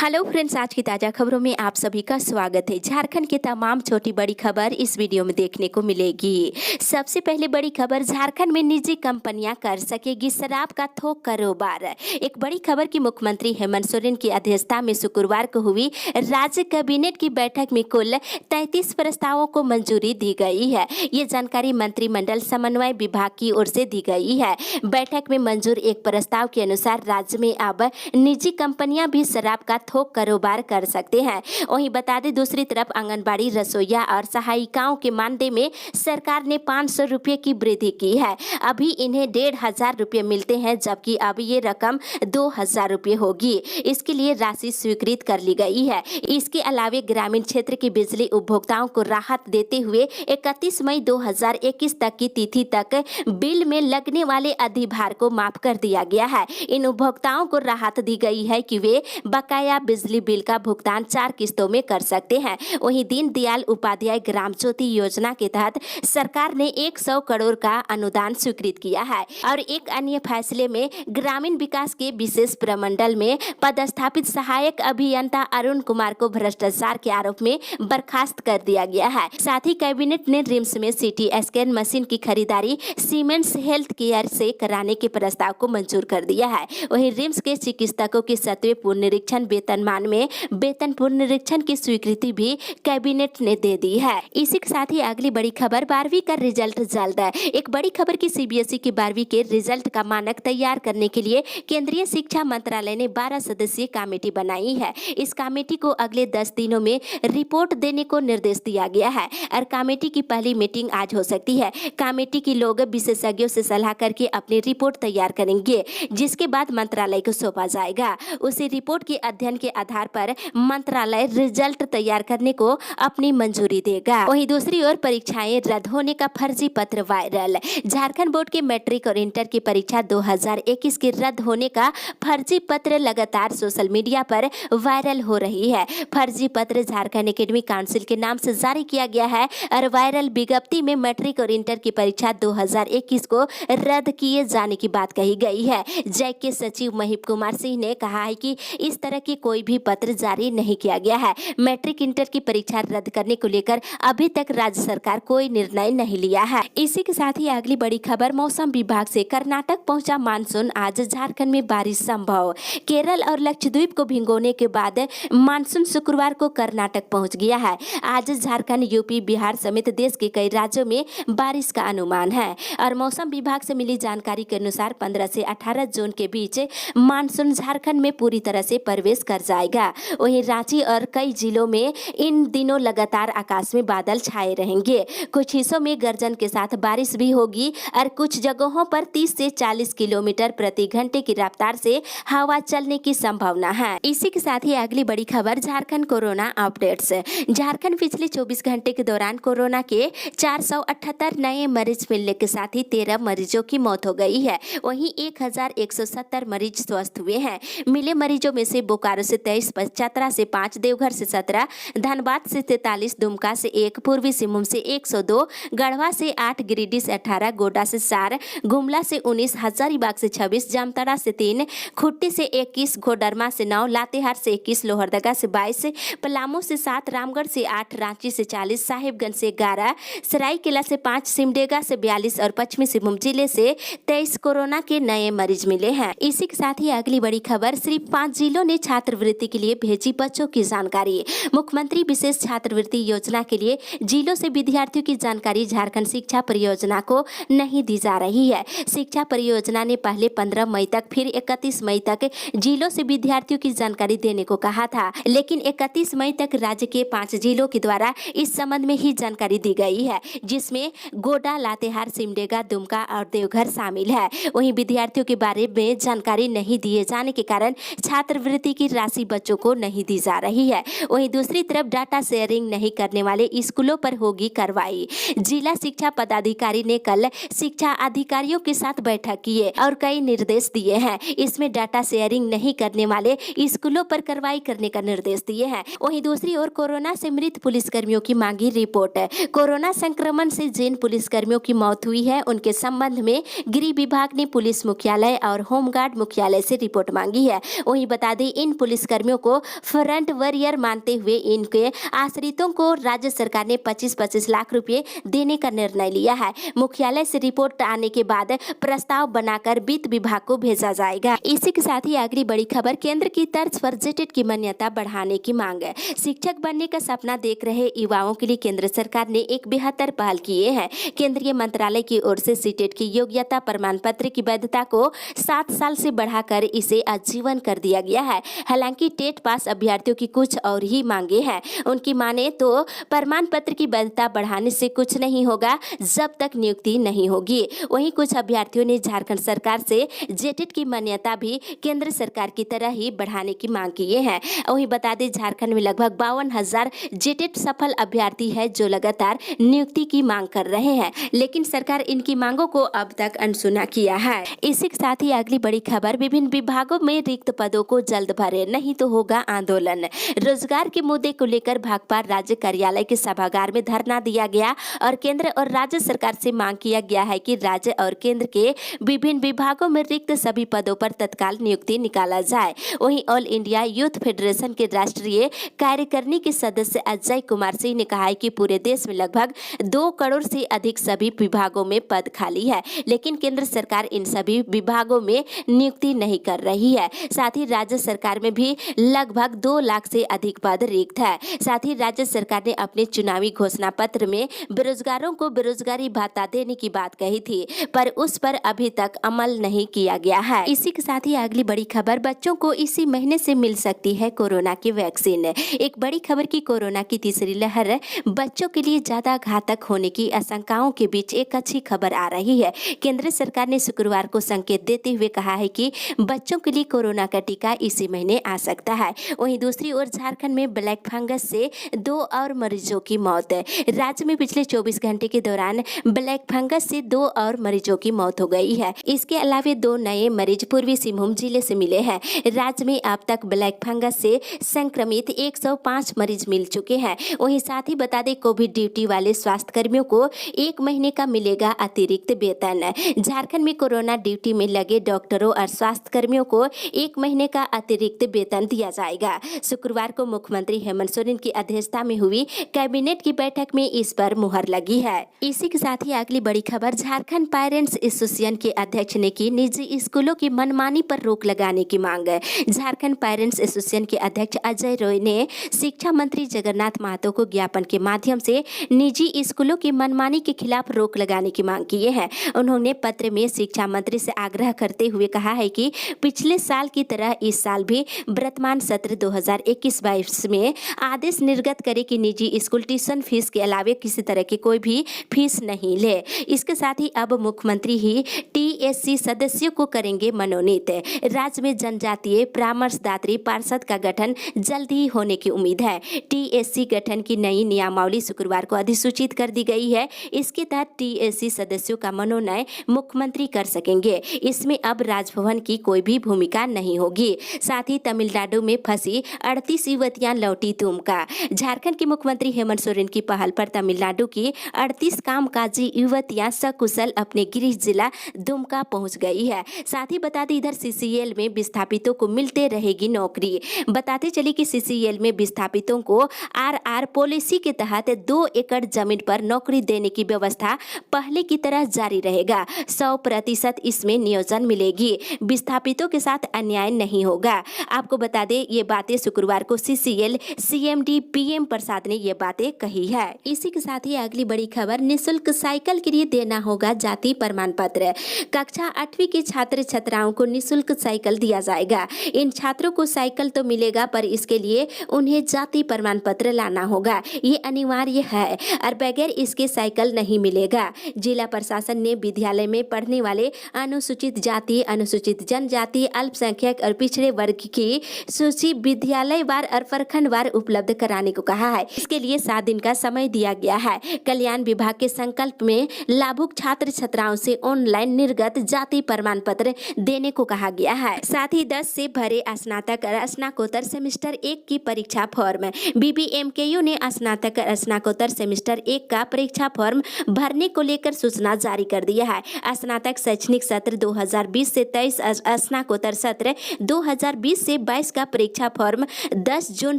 Hello friends, आज की ताज़ा खबरों में आप सभी का स्वागत है। झारखंड की तमाम छोटी बड़ी खबर इस वीडियो में देखने को मिलेगी। सबसे पहले बड़ी खबर, झारखंड में निजी कंपनियां कर सकेगी शराब का थोक कारोबार। एक बड़ी खबर की मुख्यमंत्री हेमंत सोरेन की अध्यक्षता में शुक्रवार को हुई राज्य कैबिनेट की बैठक में कुल 33 प्रस्तावों को मंजूरी दी गई है। ये जानकारी मंत्रिमंडल समन्वय विभाग की ओर से दी गई है। बैठक में मंजूर एक प्रस्ताव के अनुसार राज्य में अब निजी कंपनियां भी शराब का थोक कारोबार कर सकते हैं। वहीं बता दें, दूसरी तरफ आंगनबाड़ी रसोइया और सहायिकाओं के मानदेय में सरकार ने 500 रुपये की वृद्धि की है। अभी इन्हें 1500 रुपये मिलते हैं, जबकि अब ये रकम 2000 रुपये होगी। इसके लिए राशि स्वीकृत कर ली गई है। इसके अलावा ग्रामीण क्षेत्र के बिजली उपभोक्ताओं को राहत देते हुए 31 मई 2021 तक की तिथि तक बिल में लगने वाले अधिभार को माफ कर दिया गया है। इन उपभोक्ताओं को राहत दी गई है कि वे बकाया बिजली बिल का भुगतान 4 किस्तों में कर सकते हैं। वहीं दीनदयाल उपाध्याय ग्राम ज्योति योजना के तहत सरकार ने 100 करोड़ का अनुदान स्वीकृत किया है। और एक अन्य फैसले में ग्रामीण विकास के विशेष प्रमंडल में पदस्थापित सहायक अभियंता अरुण कुमार को भ्रष्टाचार के आरोप में बर्खास्त कर दिया गया है। साथ ही कैबिनेट ने रिम्स में सीटी स्कैन मशीन की खरीदारी सीमेंस हेल्थ केयर से कराने के प्रस्ताव को मंजूर कर दिया है। वहीं रिम्स के चिकित्सकों के 7वें पुनरीक्षण वेतनमान में वेतन पुनरीक्षण की स्वीकृति भी कैबिनेट ने दे दी है। इसी के साथ ही अगली बड़ी खबर, 12वीं का रिजल्ट जल्द है। एक बड़ी खबर की सीबीएसई की 12वीं के रिजल्ट का मानक तैयार करने के लिए केंद्रीय शिक्षा मंत्रालय ने 12 सदस्यीय कमेटी बनाई है। इस कमेटी को अगले 10 दिनों में रिपोर्ट देने को निर्देश दिया गया है और कमेटी की पहली मीटिंग आज हो सकती है। कमेटी के लोग विशेषज्ञों से सलाह करके अपनी रिपोर्ट तैयार करेंगे, जिसके बाद मंत्रालय को सौंपा जाएगा। उसी रिपोर्ट के अध्ययन के आधार पर मंत्रालय रिजल्ट तैयार करने को अपनी मंजूरी देगा। वहीं दूसरी ओर परीक्षाएं रद्द होने का फर्जी पत्र वायरल। झारखंड बोर्ड के मैट्रिक और इंटर की परीक्षा 2021 के रद्द होने का फर्जी पत्र लगातार सोशल मीडिया पर वायरल हो रही है। फर्जी पत्र झारखंड एकेडमिक काउंसिल के नाम से जारी किया गया है और वायरल विज्ञप्ति में मैट्रिक और इंटर की परीक्षा 2021 को रद्द किए जाने की बात कही गई है। जैक के सचिव महीप कुमार सिंह ने कहा है कि इस तरह की कोई भी पत्र जारी नहीं किया गया है। मैट्रिक इंटर की परीक्षा रद्द करने को लेकर अभी तक राज्य सरकार कोई निर्णय नहीं लिया है। इसी के साथ ही अगली बड़ी खबर, मौसम विभाग से कर्नाटक पहुंचा मानसून, आज झारखंड में बारिश संभव। केरल और लक्षद्वीप को भिगोने के बाद मानसून शुक्रवार को कर्नाटक पहुंच गया है। आज झारखंड, यूपी, बिहार समेत देश के कई राज्यों में बारिश का अनुमान है और मौसम विभाग से मिली जानकारी के अनुसार 15 से 18 जून के बीच मानसून झारखंड में पूरी तरह से प्रवेश कर जाएगा। वहीं रांची और कई जिलों में इन दिनों लगातार आकाश में बादल छाए रहेंगे। कुछ हिस्सों में गर्जन के साथ बारिश भी होगी और कुछ जगहों पर 30 से 40 किलोमीटर प्रति घंटे की रफ्तार से हवा चलने की संभावना है। इसी के साथ ही अगली बड़ी खबर, झारखंड कोरोना अपडेट्स। झारखंड पिछले 24 घंटे के दौरान कोरोना के 478 नए मरीज मिलने के साथ ही 13 मरीजों की मौत हो गई है। वहीं 1170 मरीज स्वस्थ हुए हैं। मिले मरीजों में से बोकारो से 23, चतरा से 5, देवघर से 17, धनबाद से 43, दुमका से 1, पूर्वी सिंहभूम से 102, गढ़वा से 8, गिरिडीह से 18, गोड्डा से 4, गुमला से 19, हजारीबाग से 26, जामताड़ा से 3, खुट्टी से 21, घोडरमा से 9, लातेहार से 21, लोहरदगा से 22, पलामू से 7, रामगढ़ से 8, रांची से 40, साहिबगंज से 11, सरायकेला से 5, सिमडेगा से 42 और पश्चिमी सिंहभूम जिले से 23 कोरोना के नए मरीज मिले हैं। इसी के साथ ही अगली बड़ी खबर, सिर्फ 5 जिलों ने छात्रवृत्ति के लिए भेजी बच्चों की जानकारी। मुख्यमंत्री विशेष छात्रवृत्ति योजना के लिए जिलों से विद्यार्थियों की जानकारी झारखंड शिक्षा परियोजना को नहीं दी जा रही है। शिक्षा परियोजना ने पहले 15 मई तक, फिर 31 मई तक जिलों से विद्यार्थियों की जानकारी देने को कहा था, लेकिन 31 मई तक राज्य के 5 जिलों के द्वारा इस संबंध में ही जानकारी दी गई है, जिसमें गोड्डा, लातेहार, सिमडेगा, दुमका और देवघर शामिल है। वहीं विद्यार्थियों के बारे में जानकारी नहीं दिए जाने के कारण छात्रवृत्ति की राशि बच्चों को नहीं दी जा रही है। वहीं दूसरी तरफ डाटा शेयरिंग नहीं करने वाले स्कूलों पर होगी कार्रवाई। जिला शिक्षा पदाधिकारी ने कल शिक्षा अधिकारियों के साथ बैठक की और कई निर्देश दिए हैं। इसमें डाटा शेयरिंग नहीं करने वाले स्कूलों पर कार्रवाई करने का निर्देश दिए हैं। वहीं दूसरी ओर कोरोना से मृत पुलिसकर्मियों की मांगी रिपोर्ट। कोरोना संक्रमण से जिन पुलिसकर्मियों की मौत हुई है, उनके संबंध में गृह विभाग ने पुलिस मुख्यालय और होमगार्ड मुख्यालय से रिपोर्ट मांगी है। वहीं बता दें, इन पुलिस पुलिसकर्मियों को फ्रंट वॉरियर मानते हुए इनके आश्रितों को राज्य सरकार ने 25-25 लाख रुपए देने का निर्णय लिया है। मुख्यालय से रिपोर्ट आने के बाद प्रस्ताव बनाकर वित्त विभाग को भेजा जाएगा। इसी के साथ ही अगली बड़ी खबर, केंद्र की तर्ज पर जेटेट की मान्यता बढ़ाने की मांग। शिक्षक बनने का सपना देख रहे युवाओं के लिए केंद्र सरकार ने एक बेहतर पहल किए हैं। केंद्रीय मंत्रालय की ओर से सीटेट की योग्यता प्रमाण पत्र की वैधता को 7 साल से बढ़ाकर इसे आजीवन कर दिया गया है। हालांकि टेट पास अभ्यर्थियों की कुछ और ही मांगे हैं। उनकी माने तो प्रमाण पत्र की वैधता बढ़ाने से कुछ नहीं होगा जब तक नियुक्ति नहीं होगी। वहीं कुछ अभ्यर्थियों ने झारखंड सरकार से जेटेट की मान्यता भी केंद्र सरकार की तरह ही बढ़ाने की मांग की है। वहीं बता दें, झारखंड में लगभग 52,000 जेटेट सफल अभ्यर्थी है जो लगातार नियुक्ति की मांग कर रहे हैं, लेकिन सरकार इनकी मांगों को अब तक अनसुना किया है। इसी के साथ ही अगली बड़ी खबर, विभिन्न विभागों में रिक्त पदों को जल्द भरे नहीं तो होगा आंदोलन। रोजगार के मुद्दे को लेकर भाकपा राज्य कार्यालय के सभागार में धरना दिया गया और केंद्र और राज्य सरकार से मांग किया गया है कि राज्य और केंद्र के विभिन्न विभागों में रिक्त सभी पदों पर तत्काल नियुक्ति निकाला जाए। वहीं ऑल इंडिया यूथ फेडरेशन के राष्ट्रीय कार्यकारिणी के सदस्य अजय कुमार सिंह ने कहा है कि पूरे देश में लगभग 2 करोड़ से अधिक सभी विभागों में पद खाली है, लेकिन केंद्र सरकार इन सभी विभागों में नियुक्ति नहीं कर रही है। साथ ही राज्य सरकार में भी लगभग 2 लाख से अधिक पद रिक्त है। साथ ही राज्य सरकार ने अपने चुनावी घोषणा पत्र में बेरोजगारों को बेरोजगारी भत्ता देने की बात कही थी, पर उस पर अभी तक अमल नहीं किया गया है। इसी के साथ ही अगली बड़ी खबर, बच्चों को इसी महीने से मिल सकती है कोरोना की वैक्सीन। एक बड़ी खबर की कोरोना की तीसरी लहर बच्चों के लिए ज्यादा घातक होने की आशंकाओं के बीच एक अच्छी खबर आ रही है। केंद्र सरकार ने शुक्रवार को संकेत देते हुए कहा है कि बच्चों के लिए कोरोना का टीका इसी महीने आ सकता है। वहीं दूसरी ओर झारखंड में ब्लैक फंगस से 2 और मरीजों की मौत। राज्य में पिछले 24 घंटे के दौरान ब्लैक फंगस से 2 और मरीजों की मौत हो गई है। इसके अलावा 2 नए मरीज पूर्वी सिंहभूम जिले से मिले हैं। राज्य में अब तक ब्लैक फंगस से संक्रमित 105 मरीज मिल चुके हैं। वहीं साथ ही बता दें, कोविड ड्यूटी वाले स्वास्थ्य कर्मियों को 1 महीने का मिलेगा अतिरिक्त वेतन। झारखंड में कोरोना ड्यूटी में लगे डॉक्टरों और स्वास्थ्य कर्मियों को 1 महीने का अतिरिक्त वेतन दिया जाएगा। शुक्रवार को मुख्यमंत्री हेमंत सोरेन की अध्यक्षता में हुई कैबिनेट की बैठक में इस पर मुहर लगी है। इसी के साथ ही अगली बड़ी खबर, झारखंड पेरेंट्स एसोसिएशन के अध्यक्ष ने की निजी स्कूलों की मनमानी पर रोक लगाने की मांग। झारखंड पेरेंट्स एसोसिएशन के अध्यक्ष अजय रॉय ने शिक्षा मंत्री जगन्नाथ महतो को ज्ञापन के माध्यम से निजी स्कूलों की मनमानी के खिलाफ रोक लगाने की मांग की है। उन्होंने पत्र में शिक्षा मंत्री से आग्रह करते हुए कहा है कि पिछले साल की तरह इस साल भी वर्तमान सत्र 2021-22 में आदेश निर्गत करे कि निजी स्कूल ट्यूशन फीस के अलावे किसी तरह की कोई भी फीस नहीं ले। इसके साथ ही अब मुख्यमंत्री ही टीएससी सदस्यों को करेंगे मनोनीत। राज्य में जनजातीय परामर्शदात्री पार्षद का गठन जल्द ही होने की उम्मीद है। टीएससी गठन की नई नियमावली शुक्रवार को अधिसूचित कर दी गई है। इसके तहत टीएससी सदस्यों का मनोनयन मुख्यमंत्री कर सकेंगे। इसमें अब राजभवन की कोई भी भूमिका नहीं होगी। साथ ही तमिलनाडु में फंसी 38 युवतियां लौटी दुमका। झारखंड के मुख्यमंत्री हेमंत सोरेन की पहल पर तमिलनाडु की 38 कामकाजी युवतियां सकुशल अपने गृह जिला दुमका पहुंच गई है। साथ ही बता दें, इधर सीसीएल में विस्थापितों को मिलते रहेगी नौकरी। बताते चली कि सीसीएल में विस्थापितों को आरआर पॉलिसी के तहत 2 एकड़ जमीन पर नौकरी देने की व्यवस्था पहले की तरह जारी रहेगा। 100% इसमें नियोजन मिलेगी। विस्थापितों के साथ अन्याय नहीं होगा। आपको बता दें, ये बातें शुक्रवार को सीसीएल सीएमडी पीएम प्रसाद ने ये बातें कही है। इसी के साथ ही अगली बड़ी खबर, निःशुल्क साइकिल के लिए देना होगा जाति प्रमाण पत्र। कक्षा 8वीं के छात्र छात्राओं को निःशुल्क साइकिल दिया जाएगा। इन छात्रों को साइकिल तो मिलेगा, पर इसके लिए उन्हें जाति प्रमाण पत्र लाना होगा। ये अनिवार्य है और बगैर इसके साइकिल नहीं मिलेगा। जिला प्रशासन ने विद्यालय में पढ़ने वाले अनुसूचित जाति, अनुसूचित जनजाति, अल्पसंख्यक और पिछड़े वर्ग की सूची विद्यालयवार और प्रखंडवार उपलब्ध कराने को कहा है। इसके लिए 7 दिन का समय दिया गया है। कल्याण विभाग के संकल्प में लाभुक छात्र छात्राओं से ऑनलाइन निर्गत जाति प्रमाण पत्र देने को कहा गया है। साथ ही 10 से भरे स्नातक और स्नाकोत्तर सेमेस्टर 1 की परीक्षा फॉर्म। बीबीएमकेयू ने स्नातक और स्नाकोत्तर सेमेस्टर 1 का परीक्षा फॉर्म भरने को लेकर सूचना जारी कर दिया है। स्नातक शैक्षणिक सत्र 2020 से 23, स्नाकोत्तर सत्र 2020 से से 22 का परीक्षा फॉर्म 10 जून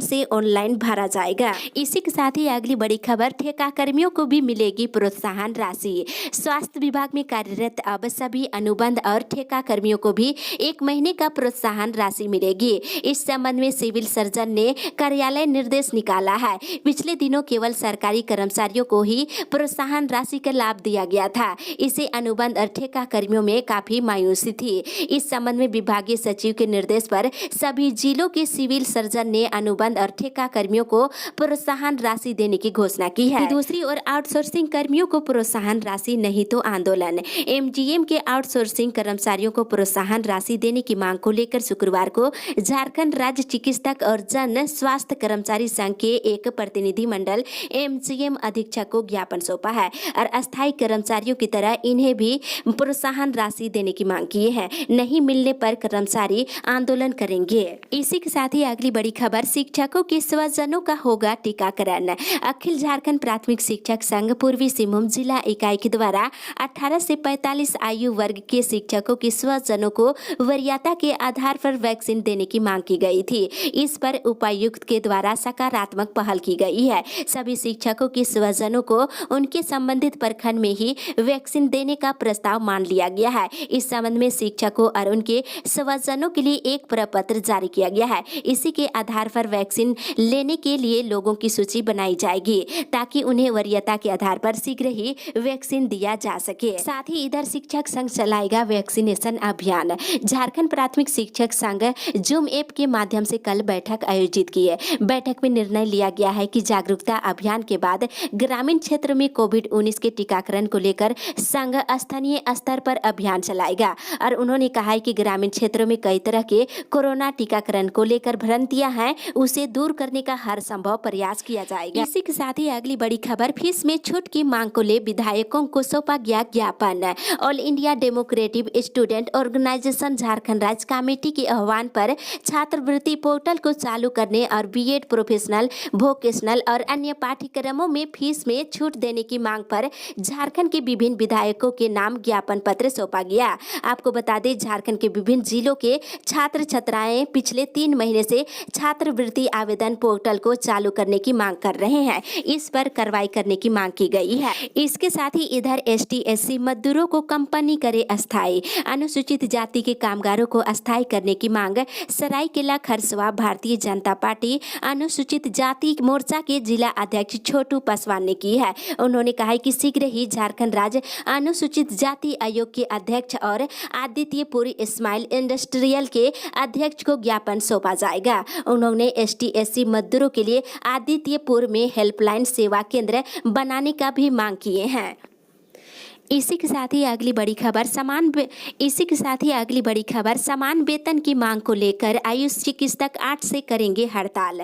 से ऑनलाइन भरा जाएगा। इसी के साथ ही अगली बड़ी खबर, ठेका कर्मियों को भी मिलेगी प्रोत्साहन राशि। स्वास्थ्य विभाग में कार्यरत अब सभी अनुबंध और ठेका कर्मियों को भी 1 महीने का प्रोत्साहन राशि मिलेगी। इस संबंध में सिविल सर्जन ने कार्यालय निर्देश निकाला है। पिछले दिनों केवल सरकारी कर्मचारियों को ही प्रोत्साहन राशि का लाभ दिया गया था। इसे अनुबंध और ठेका कर्मियों में काफी मायूसी थी। इस संबंध में विभागीय सचिव के निर्देश पर सभी जिलों के सिविल सर्जन ने अनुबंध और ठेका कर्मियों को प्रोत्साहन राशि देने की घोषणा की है। दूसरी ओर आउटसोर्सिंग कर्मियों को प्रोत्साहन राशि नहीं तो आंदोलन। एमजीएम के आउटसोर्सिंग कर्मचारियों को प्रोत्साहन राशि देने की मांग को लेकर शुक्रवार को झारखंड राज्य चिकित्सक और जन स्वास्थ्य कर्मचारी संघ के एक प्रतिनिधि मंडल एमजीएम अधीक्षक को ज्ञापन सौंपा है और अस्थायी कर्मचारियों की तरह इन्हें भी प्रोत्साहन राशि देने की मांग की है। नहीं मिलने पर कर्मचारी आंदोलन करेंगे। इसी के साथ ही अगली बड़ी खबर, शिक्षकों के स्वजनों का होगा टीकाकरण। अखिल झारखंड प्राथमिक शिक्षक संघ पूर्वी सिंहभूम जिला इकाई के द्वारा 18 से 45 आयु वर्ग के शिक्षकों के स्वजनों को वरीयता के आधार पर वैक्सीन देने की मांग की गई थी। इस पर उपायुक्त के द्वारा सकारात्मक पहल की गई है। सभी शिक्षकों के स्वजनों को उनके संबंधित प्रखंड में ही वैक्सीन देने का प्रस्ताव मान लिया गया है। इस संबंध में शिक्षकों और उनके स्वजनों के लिए एक प्रपत्र जारी किया गया है। इसी के आधार पर वैक्सीन लेने के लिए लोगों की सूची बनाई जाएगी ताकि उन्हें वरीयता के आधार पर शीघ्र ही वैक्सीन दिया जा सके। साथ ही इधर शिक्षक संघ चलाएगा वैक्सीनेशन अभियान। झारखंड प्राथमिक शिक्षक संघ जूम ऐप के माध्यम से कल बैठक आयोजित की है। बैठक में निर्णय लिया गया है कि जागरूकता अभियान के बाद ग्रामीण क्षेत्र में कोविड-19 के टीकाकरण को लेकर संघ स्थानीय स्तर पर अभियान चलाएगा और उन्होंने कहा है कि ग्रामीण क्षेत्रों में कई तरह के कोरोना टीकाकरण को लेकर भ्रांतियां हैं, उसे दूर करने का हर संभव प्रयास किया जाएगा। इसी के साथ ही अगली बड़ी खबर, फीस में छूट की मांग को ले विधायकों को सौंपा गया ज्ञापन। All India Democratic Student Organisation Jharkhand राज्य कमेटी के आह्वान पर छात्रवृत्ति पोर्टल को चालू करने और बीएड, प्रोफेशनल, वोकेशनल और अन्य पाठ्यक्रमों में फीस में छूट देने की मांग पर झारखंड के विभिन्न विधायकों के नाम ज्ञापन पत्र सौंपा गया। आपको बता दें, झारखंड के विभिन्न जिलों के छात्र छात्राएं पिछले 3 महीने से छात्रवृत्ति आवेदन पोर्टल को चालू करने की मांग कर रहे हैं। इस पर कार्रवाई करने की मांग की गई है। इसके साथ ही इधर ST/SC मजदूरों को कंपनी करे अस्थायी। अनुसूचित जाति के कामगारों को अस्थायी करने की मांग सरायकेला खरसवा भारतीय जनता पार्टी अनुसूचित जाति मोर्चा के जिला अध्यक्ष छोटू पासवान ने की है। उन्होंने कहा है कि शीघ्र ही झारखंड राज्य अनुसूचित जाति आयोग के अध्यक्ष और आदित्यपुर स्माइल इंडस्ट्रियल के अध्यक्ष को ज्ञापन सौंपा जाएगा। उन्होंने ST/SC मजदूरों के लिए आदित्यपुर में हेल्पलाइन सेवा केंद्र बनाने का भी मांग किए हैं। इसी के साथ ही अगली बड़ी खबर, समान वेतन की मांग को लेकर आयुष चिकित्सक 8 से करेंगे हड़ताल।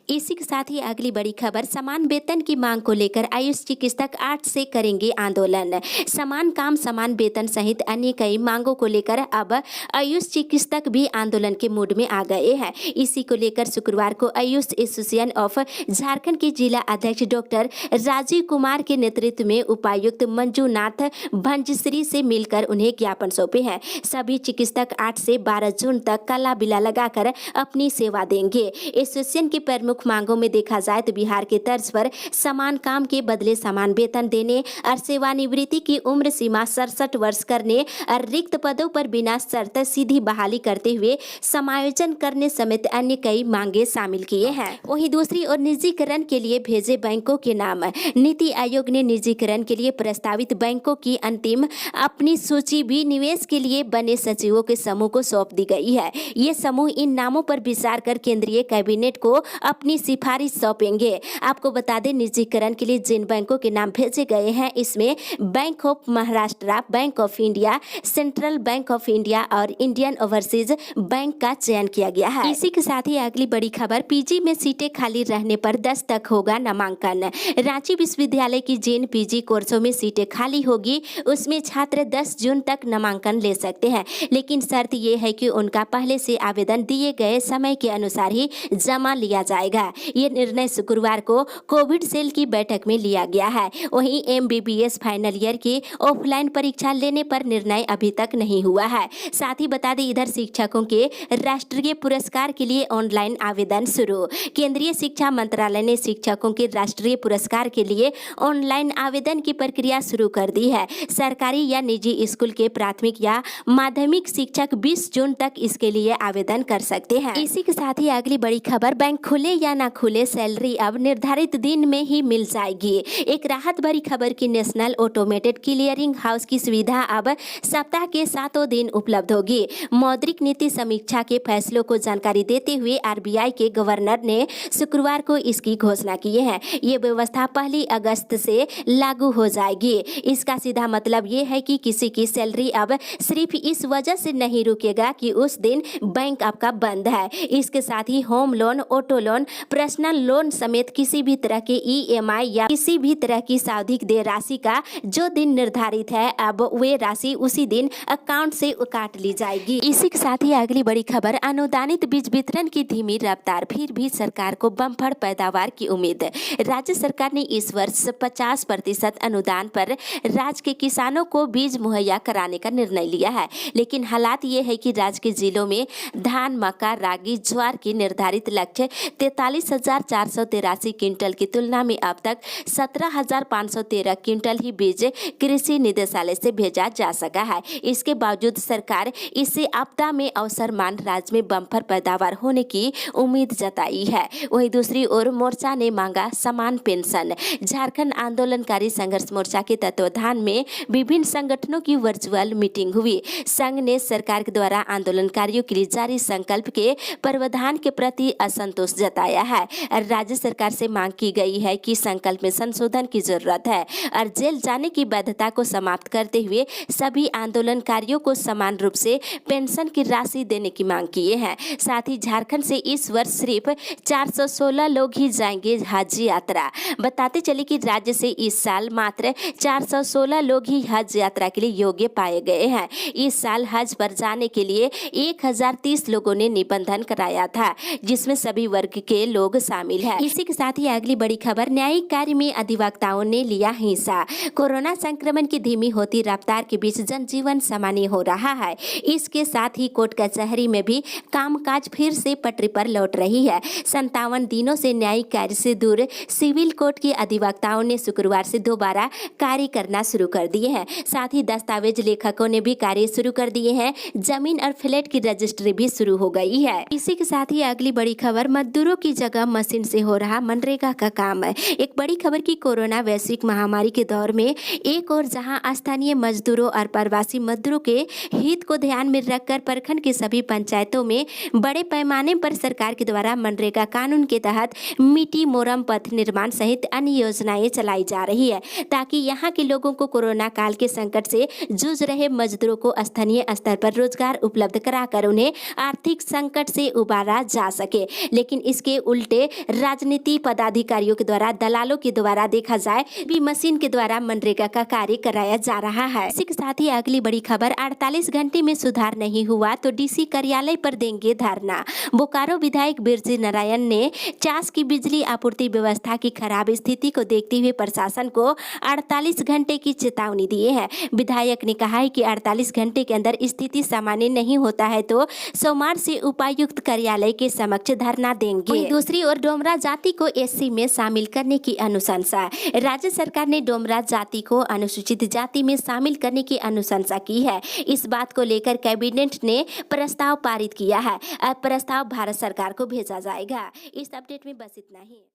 इसी के साथ ही अगली बड़ी खबर, समान वेतन की मांग को लेकर आयुष चिकित्सक 8 से करेंगे आंदोलन। समान काम समान वेतन सहित अन्य कई मांगों को लेकर अब आयुष चिकित्सक भी आंदोलन के मूड में आ गए हैं। इसी को लेकर शुक्रवार को आयुष एसोसिएशन ऑफ झारखंड के जिला अध्यक्ष डॉक्टर राजीव कुमार के नेतृत्व में उपायुक्त मंजूनाथ भंजश्री से मिलकर उन्हें ज्ञापन सौंपे हैं। सभी चिकित्सक 8 से 12 जून तक काला बिला लगाकर अपनी सेवा देंगे। एसोसिएशन की प्रमुख मांगों में देखा जाए तो बिहार के तर्ज पर समान काम के बदले समान वेतन देने और सेवानिवृत्ति की उम्र सीमा 67 वर्ष करने और रिक्त पदों पर बिना शर्त सीधी बहाली करते हुए समायोजन करने समेत अन्य कई मांगे शामिल किए हैं। वहीं दूसरी ओर निजीकरण के लिए भेजे बैंकों के नाम, नीति आयोग ने निजीकरण के लिए प्रस्तावित बैंकों की अंतिम अपनी सूची भी निवेश के लिए बने सचिवों के समूह को सौंप दी गई है। ये समूह इन नामों पर विचार कर केंद्रीय कैबिनेट को अपनी सिफारिश सौंपेंगे। आपको बता दें, निजीकरण के लिए जिन बैंकों के नाम भेजे गए हैं इसमें bank of Maharashtra, bank of India, central bank of India और इंडियन ओवरसीज बैंक का चयन किया गया है। इसी के साथ ही अगली बड़ी खबर, पीजी में सीटें खाली रहने पर 10 तक होगा नामांकन। रांची विश्वविद्यालय की जिन पीजी कोर्सों में सीटें सीटें खाली होगी उसमें छात्र 10 जून तक नामांकन ले सकते हैं, लेकिन शर्त ये है कि उनका पहले से आवेदन दिए गए समय के अनुसार ही जमा लिया जाएगा। ये निर्णय शुक्रवार को कोविड सेल की बैठक में लिया गया है। वहीं MBBS फाइनल ईयर की ऑफलाइन परीक्षा लेने पर निर्णय अभी तक नहीं हुआ है। साथ ही बता दें, इधर शिक्षकों के राष्ट्रीय पुरस्कार के लिए ऑनलाइन आवेदन शुरू। केंद्रीय शिक्षा मंत्रालय ने शिक्षकों के राष्ट्रीय पुरस्कार के लिए ऑनलाइन आवेदन की प्रक्रिया शुरू कर दी है। सरकारी या निजी स्कूल के प्राथमिक या माध्यमिक शिक्षक 20 जून तक इसके लिए आवेदन कर सकते हैं। इसी के साथ ही अगली बड़ी खबर, बैंक खुले या ना खुले सैलरी अब निर्धारित दिन में ही मिल जाएगी। एक राहत भरी खबर की नेशनल ऑटोमेटेड क्लियरिंग हाउस की सुविधा अब सप्ताह के 7 दिन उपलब्ध होगी। मौद्रिक नीति समीक्षा के फैसलों को जानकारी देते हुए RBI के गवर्नर ने शुक्रवार को इसकी घोषणा की है। ये व्यवस्था 1 अगस्त से लागू हो जाएगी। इसका सीधा मतलब ये है कि किसी की सैलरी अब सिर्फ इस वजह से नहीं रुकेगा कि उस दिन बैंक आपका बंद है। इसके साथ ही home loan, auto loan, personal loan समेत किसी भी तरह के EMI या किसी भी तरह की सावधिक देय राशि का जो दिन निर्धारित है अब वे राशि उसी दिन अकाउंट से काट ली जाएगी। इसी के साथ ही अगली बड़ी खबर, अनुदानित बीज वितरण की धीमी रफ्तार, फिर भी सरकार को बम्पर पैदावार की उम्मीद। राज्य सरकार ने इस वर्ष 50% अनुदान पर राज्य के किसानों को बीज मुहैया कराने का निर्णय लिया है, लेकिन हालात ये है कि राज्य के जिलों में धान, मक्का, रागी, ज्वार की निर्धारित लक्ष्य 43,483 क्विंटल की तुलना में अब तक 17,513 क्विंटल ही बीज कृषि निदेशालय से भेजा जा सका है। इसके बावजूद सरकार इसे आपदा में अवसर मान राज्य में बम्पर पैदावार होने की उम्मीद जताई है। वहीं दूसरी ओर मोर्चा ने मांगा समान पेंशन। झारखंड आंदोलनकारी संघर्ष मोर्चा के तत्वाधान में विभिन्न संगठनों की वर्चुअल मीटिंग हुई। संघ ने सरकार के द्वारा आंदोलनकारियों के लिए जारी संकल्प के प्रावधान के प्रति असंतोष जताया है। राज्य सरकार से मांग की गई है कि संकल्प में संशोधन की जरूरत है और जेल जाने की वैधता को समाप्त करते हुए सभी आंदोलनकारियों को समान रूप से पेंशन की राशि देने की मांग किए हैं। साथ ही झारखंड से इस वर्ष सिर्फ 416 लोग ही जाएंगे हज यात्रा। बताते चले कि राज्य से इस साल मात्र 416 लोग ही हज यात्रा के लिए योग्य पाए गए हैं। इस साल हज पर जाने के लिए 1030 लोगों ने निबंधन कराया था, जिसमें सभी वर्ग के लोग शामिल हैं। इसी के साथ ही अगली बड़ी खबर, न्यायिक कार्य में अधिवक्ताओं ने लिया हिस्सा। कोरोना संक्रमण की धीमी होती रफ्तार के बीच जनजीवन सामान्य हो रहा है। इसके साथ ही कोर्ट कचहरी में भी कामकाज फिर से पटरी पर लौट रही है। 57 दिनों से न्यायिक कार्य से दूर सिविल कोर्ट के अधिवक्ताओं ने शुक्रवार से दोबारा कार्य करना शुरू कर दिए हैं। साथ ही दस्तावेज लेखकों ने भी कार्य शुरू कर दिए हैं। जमीन और फ्लैट की रजिस्ट्री भी शुरू हो गई है। इसी के साथ ही अगली बड़ी खबर, मजदूरों की जगह मशीन से हो रहा मनरेगा का काम। एक बड़ी खबर की कोरोना वैश्विक महामारी के दौर में एक और जहां स्थानीय मजदूरों और प्रवासी मजदूरों के हित को ध्यान में रखकर प्रखंड के सभी पंचायतों में बड़े पैमाने पर सरकार के द्वारा मनरेगा कानून के तहत मिट्टी, मोरम, पथ निर्माण सहित अन्य योजनाएं चलाई जा रही है, ताकि यहाँ के लोगों को कोरोना काल के संकट से जूझ रहे मजदूरों को स्थानीय स्तर पर रोजगार उपलब्ध कराकर उन्हें आर्थिक संकट से उबारा जा सके। लेकिन इसके उल्टे राजनीति पदाधिकारियों के द्वारा, दलालों के द्वारा देखा जाए भी मशीन के द्वारा मनरेगा का कार्य कराया जा रहा है। इसी के साथ ही अगली बड़ी खबर, 48 घंटे में सुधार नहीं हुआ तो DC कार्यालय पर देंगे धरना। बोकारो विधायक बिरजी नारायण ने चास की बिजली आपूर्ति व्यवस्था की खराब स्थिति को देखते हुए प्रशासन को 48 घंटे की चेतावनी दी है। विधायक ने कहा है कि 48 घंटे के अंदर स्थिति सामान्य नहीं होता है तो सोमवार से उपायुक्त कार्यालय के समक्ष धरना देंगे। दूसरी ओर डोमरा जाति को SC में शामिल करने की अनुशंसा। राज्य सरकार ने डोमरा जाति को अनुसूचित जाति में शामिल करने की अनुशंसा की है। इस बात को लेकर कैबिनेट ने प्रस्ताव पारित किया है। अब प्रस्ताव भारत सरकार को भेजा जाएगा। इस अपडेट में बस इतना ही।